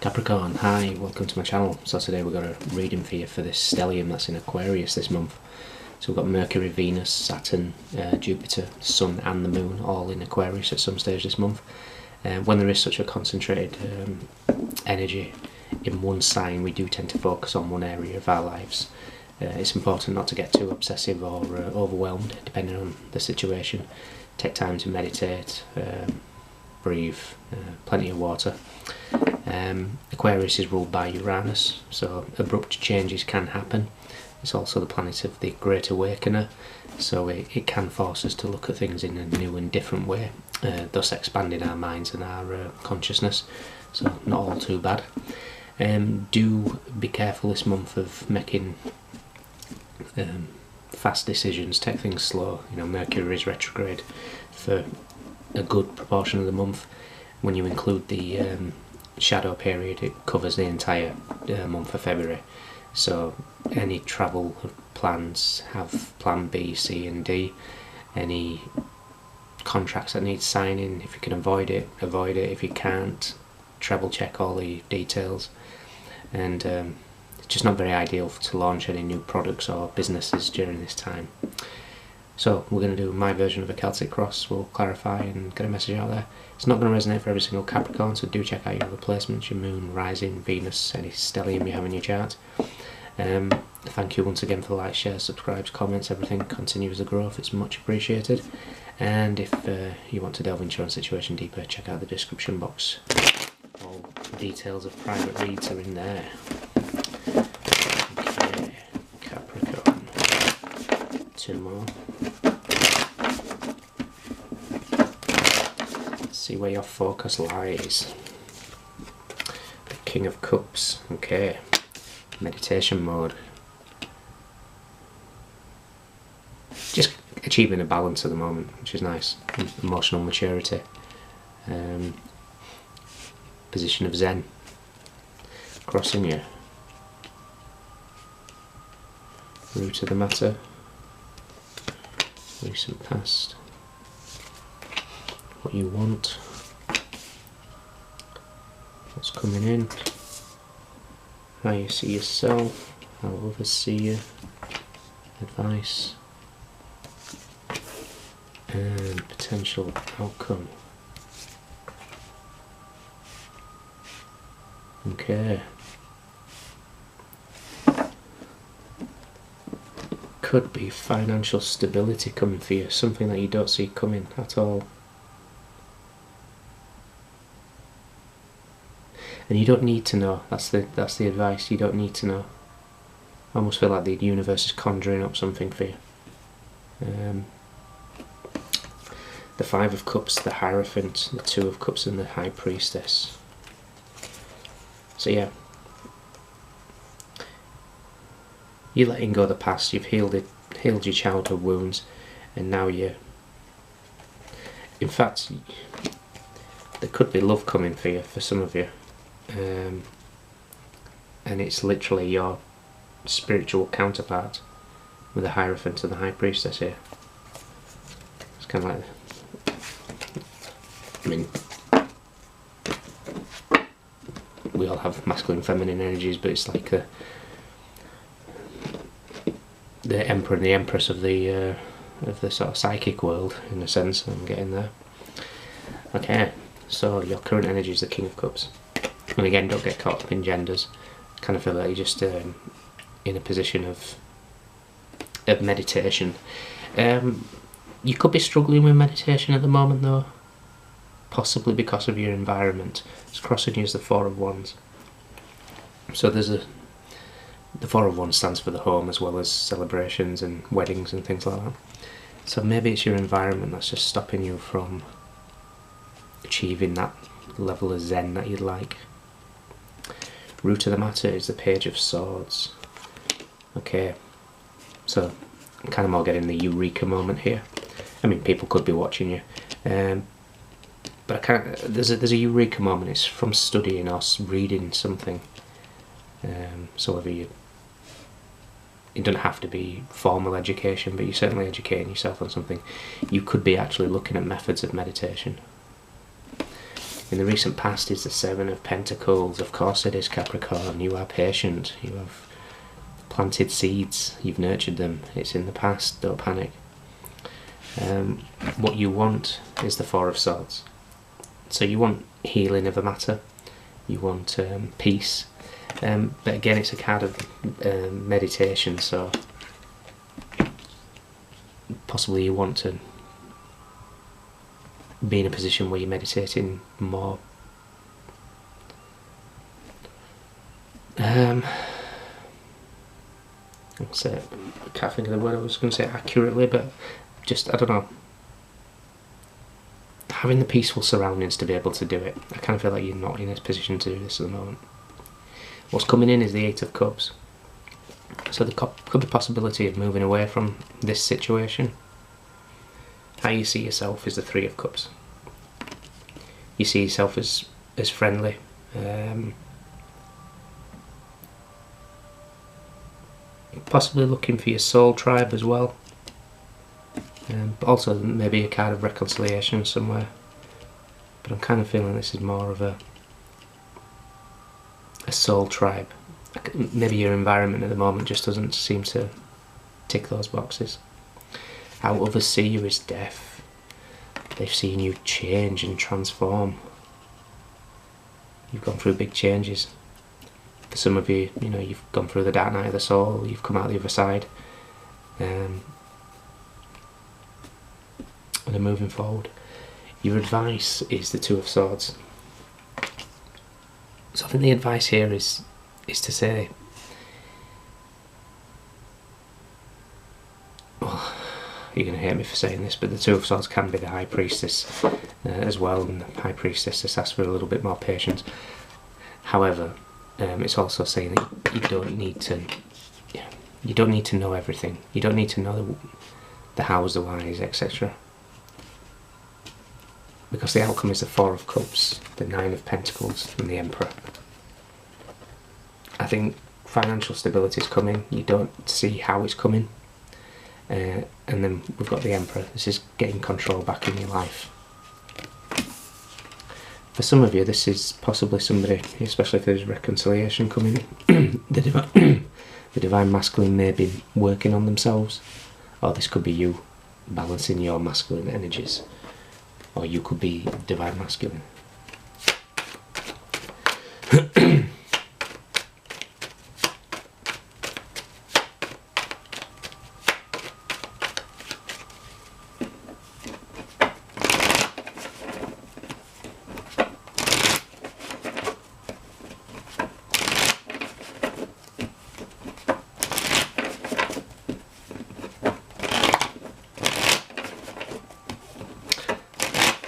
Capricorn, hi, welcome to my channel. So today we've got a reading for you for this stellium that's in Aquarius this month. So we've got Mercury, Venus, Saturn, Jupiter, Sun and the Moon all in Aquarius at some stage this month. When there is such a concentrated energy in one sign, we do tend to focus on one area of our lives. It's important not to get too obsessive or overwhelmed depending on the situation. Take time to meditate, breathe, plenty of water. Aquarius is ruled by Uranus, so abrupt changes can happen. It's also the planet of the Great Awakener, so it can force us to look at things in a new and different way, thus expanding our minds and our consciousness, so not all too bad. Do be careful this month of making fast decisions, take things slow. You know, Mercury is retrograde for a good proportion of the month. When you include the shadow period, it covers the entire month of February. So any travel plans, have plan B, C and D. Any contracts that need signing, if you can avoid it, avoid it. If you can't, treble check all the details. And it's just not very ideal to launch any new products or businesses during this time. So we're going to do my version of a Celtic cross. We'll clarify and get a message out there. It's not going to resonate for every single Capricorn, so do check out your replacements, your Moon, Rising, Venus, any stellium you have in your chart. Thank you once again for the likes, shares, subscribes, comments, everything continues the growth. It's much appreciated. And if you want to delve into your own situation deeper, check out the description box. All details of private reads are in there. Okay, Capricorn. Two more. See where your focus lies. The King of Cups. Okay. Meditation mode. Just achieving a balance at the moment, which is nice. Emotional maturity. Position of Zen. Crossing you. Root of the matter. Recent past. What you want. What's coming in. How you see yourself. How others see you. Advice. And potential outcome. Okay. Could be financial stability coming for you, something that you don't see coming at all. And you don't need to know. That's the advice. You don't need to know. I almost feel like the universe is conjuring up something for you. The Five of Cups, the Hierophant, the Two of Cups, and the High Priestess. So yeah, you're letting go of the past. You've healed your childhood wounds, and now you. In fact, there could be love coming for you, for some of you, and it's literally your spiritual counterpart with the Hierophant and the High Priestess here. It's kind of like, I mean, we all have masculine and feminine energies, but it's like the Emperor and the Empress of the sort of psychic world, in a sense. I'm getting there. Okay, so your current energy is the King of Cups, and again, don't get caught up in genders. Kind of feel like you're just in a position of meditation. You could be struggling with meditation at the moment, though. Possibly because of your environment. It's crossing you as the Four of Wands. So the Four of Wands stands for the home, as well as celebrations and weddings and things like that. So maybe it's your environment that's just stopping you from achieving that level of Zen that you'd like. Root of the matter is the Page of Swords. Okay, so I'm kind of more getting the eureka moment here. I mean, people could be watching you. But I can't. There's a eureka moment. It's from studying or reading something. So whether it doesn't have to be formal education, but you're certainly educating yourself on something. You could be actually looking at methods of meditation. in the recent past is the Seven of Pentacles. Of course it is, Capricorn. You are patient. You have planted seeds. You've nurtured them. It's in the past. Don't panic. What you want is the Four of Swords. So you want healing of a matter. You want peace. But again, it's a card of meditation, so possibly you want to be in a position where you're meditating more. I can't think of the word I was going to say accurately, but just, I don't know, having the peaceful surroundings to be able to do it. I kind of feel like you're not in a position to do this at the moment. What's coming in is the Eight of Cups. So there could be possibility of moving away from this situation. How you see yourself is the Three of Cups. You see yourself as friendly. Possibly looking for your soul tribe as well. But also maybe a card of reconciliation somewhere. But I'm kind of feeling this is more of a soul tribe. Maybe your environment at the moment just doesn't seem to tick those boxes. How others see you is death. They've seen you change and transform. You've gone through big changes. For some of you, you know, you've gone through the dark night of the soul, you've come out the other side. And are moving forward. Your advice is the Two of Swords. So I think the advice here is to say, oh, you're going to hate me for saying this, but the Two of Swords can be the High Priestess as well, and the High Priestess asks for a little bit more patience. However, it's also saying that you don't need to know everything. You don't need to know the hows, the whys, etc. Because the outcome is the Four of Cups, the Nine of Pentacles, and the Emperor. I think financial stability is coming. You don't see how it's coming. And then we've got the Emperor. This is getting control back in your life. For some of you, this is possibly somebody, especially if there's reconciliation coming, the Divine Masculine may be working on themselves. Or this could be you balancing your masculine energies. Or you could be Divine Masculine.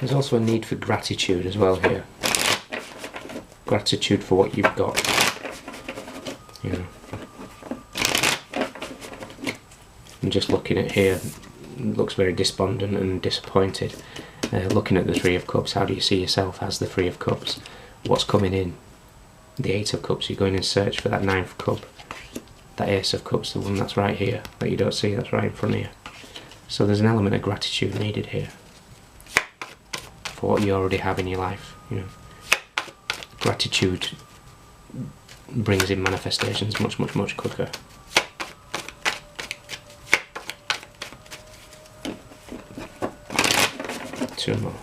There's also a need for gratitude as well here. Gratitude for what you've got. You know. I'm just looking at here, it looks very despondent and disappointed. Looking at the Three of Cups, how do you see yourself as the Three of Cups? What's coming in? The Eight of Cups, you're going in search for that Ninth Cup. That Ace of Cups, the one that's right here, that you don't see, that's right in front of you. So there's an element of gratitude needed here. For what you already have in your life, you know. Gratitude brings in manifestations much quicker. Two more.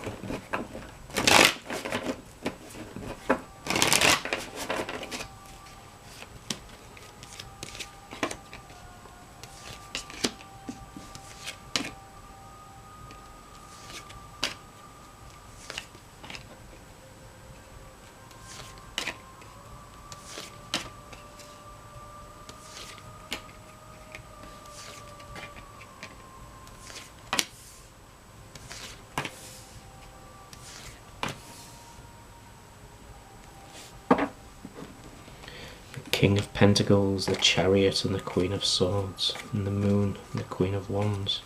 King of Pentacles, the Chariot, and the Queen of Swords, and the Moon, and the Queen of Wands.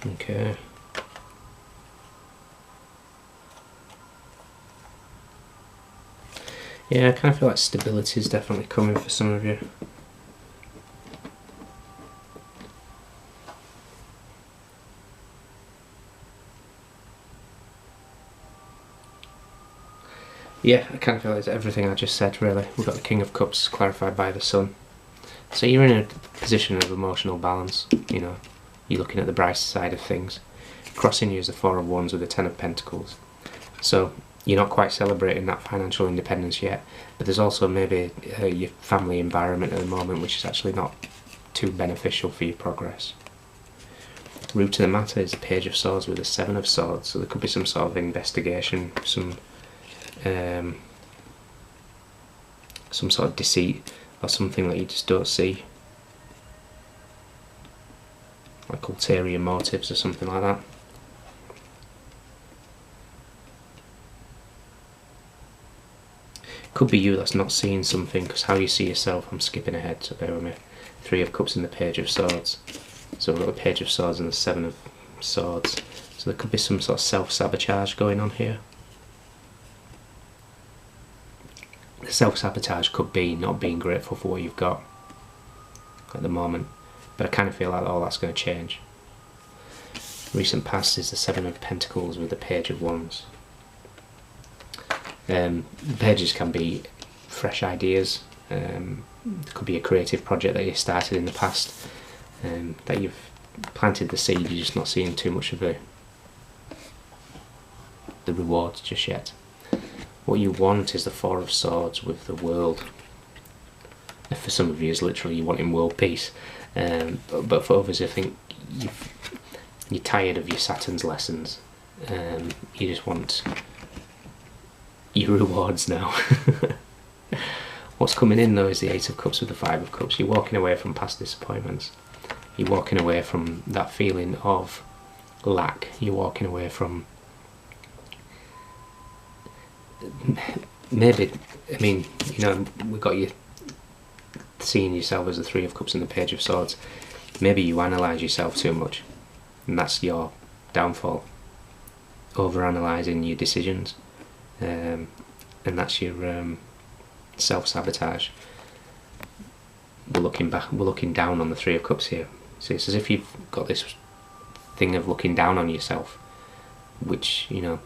Okay. Yeah, I kind of feel like stability is definitely coming for some of you. Yeah, I kind of feel it's everything I just said, really. We've got the King of Cups clarified by the Sun. So you're in a position of emotional balance, you know. You're looking at the brighter side of things. Crossing you is the Four of Wands with the Ten of Pentacles. So you're not quite celebrating that financial independence yet, but there's also maybe your family environment at the moment which is actually not too beneficial for your progress. Root to the matter is the Page of Swords with the Seven of Swords, so there could be some sort of investigation, some sort of deceit or something that you just don't see, like ulterior motives or something like that. Could be you that's not seeing something, because how you see yourself, I'm skipping ahead, so bear with me. Three of Cups and the Page of Swords. So we've got the Page of Swords and the Seven of Swords. So there could be some sort of self-sabotage going on here. The self-sabotage could be not being grateful for what you've got at the moment, but I kind of feel like all that's going to change. Recent past is the Seven of Pentacles with the Page of Wands. The pages can be fresh ideas. It could be a creative project that you started in the past, that you've planted the seed, you're just not seeing too much of the rewards just yet. What you want is the Four of Swords with the World. For some of you, it's literally you wanting world peace, but for others, I think you're tired of your Saturn's lessons. You just want your rewards now. What's coming in though is the Eight of Cups with the Five of Cups. You're walking away from past disappointments. You're walking away from that feeling of lack. You're walking away from maybe, I mean, you know, we've got you seeing yourself as the Three of Cups and the Page of Swords. Maybe you analyse yourself too much, and that's your downfall. Over-analysing your decisions, and that's your self-sabotage. We're looking down on the Three of Cups here. So it's as if you've got this thing of looking down on yourself, which, you know,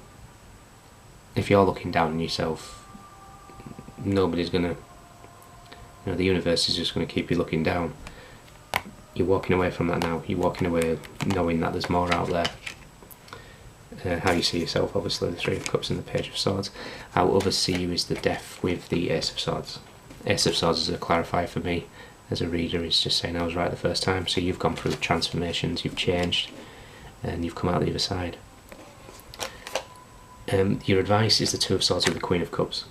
if you're looking down on yourself, nobody's gonna, you know, the universe is just gonna keep you looking down. You're walking away from that now. You're walking away knowing that there's more out there. How you see yourself, obviously, the Three of Cups and the Page of Swords. How others see you is the Death with the Ace of Swords. Ace of Swords, as a clarifier for me as a reader, is just saying I was right the first time. So you've gone through transformations, you've changed, and you've come out the other side. Your advice is the Two of Swords with the Queen of Cups.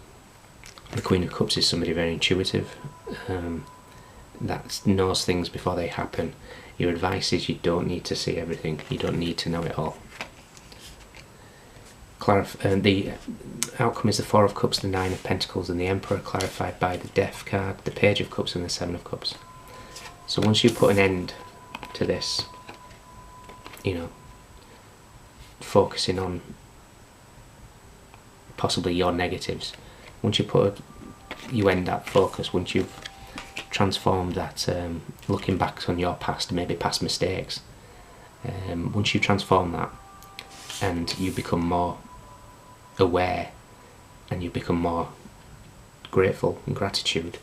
The Queen of Cups is somebody very intuitive, that knows things before they happen. Your advice is you don't need to see everything, you don't need to know it all. The outcome is the Four of Cups, the Nine of Pentacles and the Emperor, clarified by the Death card, the Page of Cups and the Seven of Cups. So once you put an end to this, you know, focusing on possibly your negatives, once you end that focus, once you've transformed that, looking back on your past, maybe past mistakes, once you transform that and you become more aware and you become more grateful and gratitude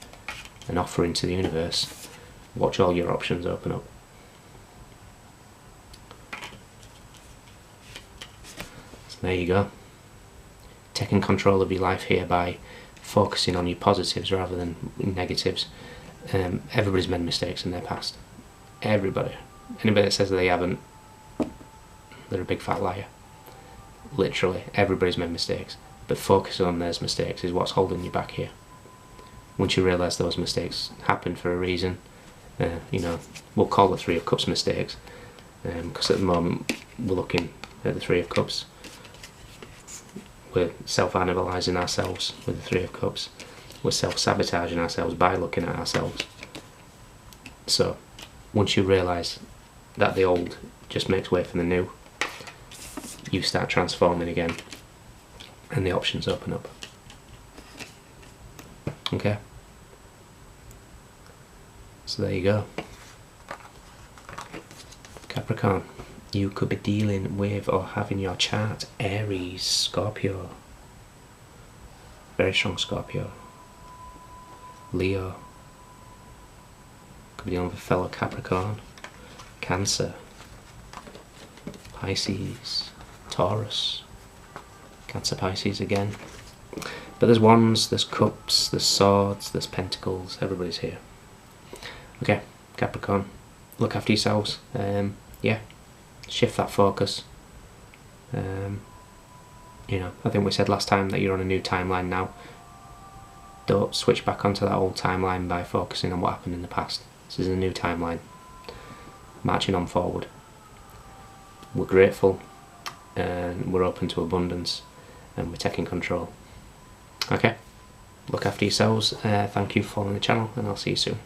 and offering to the universe, watch all your options open up. So there you go. Taking control of your life here by focusing on your positives rather than negatives. Everybody's made mistakes in their past. Everybody. Anybody that says that they haven't, they're a big fat liar. Literally, everybody's made mistakes, but focusing on those mistakes is what's holding you back here. Once you realise those mistakes happened for a reason, you know, we'll call the Three of Cups mistakes, because at the moment we're looking at the Three of Cups. We're self-analysing ourselves with the Three of Cups. We're self-sabotaging ourselves by looking at ourselves. So, once you realise that the old just makes way for the new, you start transforming again and the options open up. Okay? So there you go. Capricorn, you could be dealing with or having your chart Aries, Scorpio. very strong Scorpio, Leo, could be dealing with a fellow Capricorn, Cancer, Pisces, Taurus, Cancer, Pisces again. But there's wands, there's cups, there's swords, there's pentacles, everybody's here. Okay, Capricorn, look after yourselves. Yeah, shift that focus. You know, I think we said last time that you're on a new timeline now. Don't switch back onto that old timeline by focusing on what happened in the past. This is a new timeline. Marching on forward. We're grateful and we're open to abundance and we're taking control. Okay, look after yourselves. Thank you for following the channel and I'll see you soon.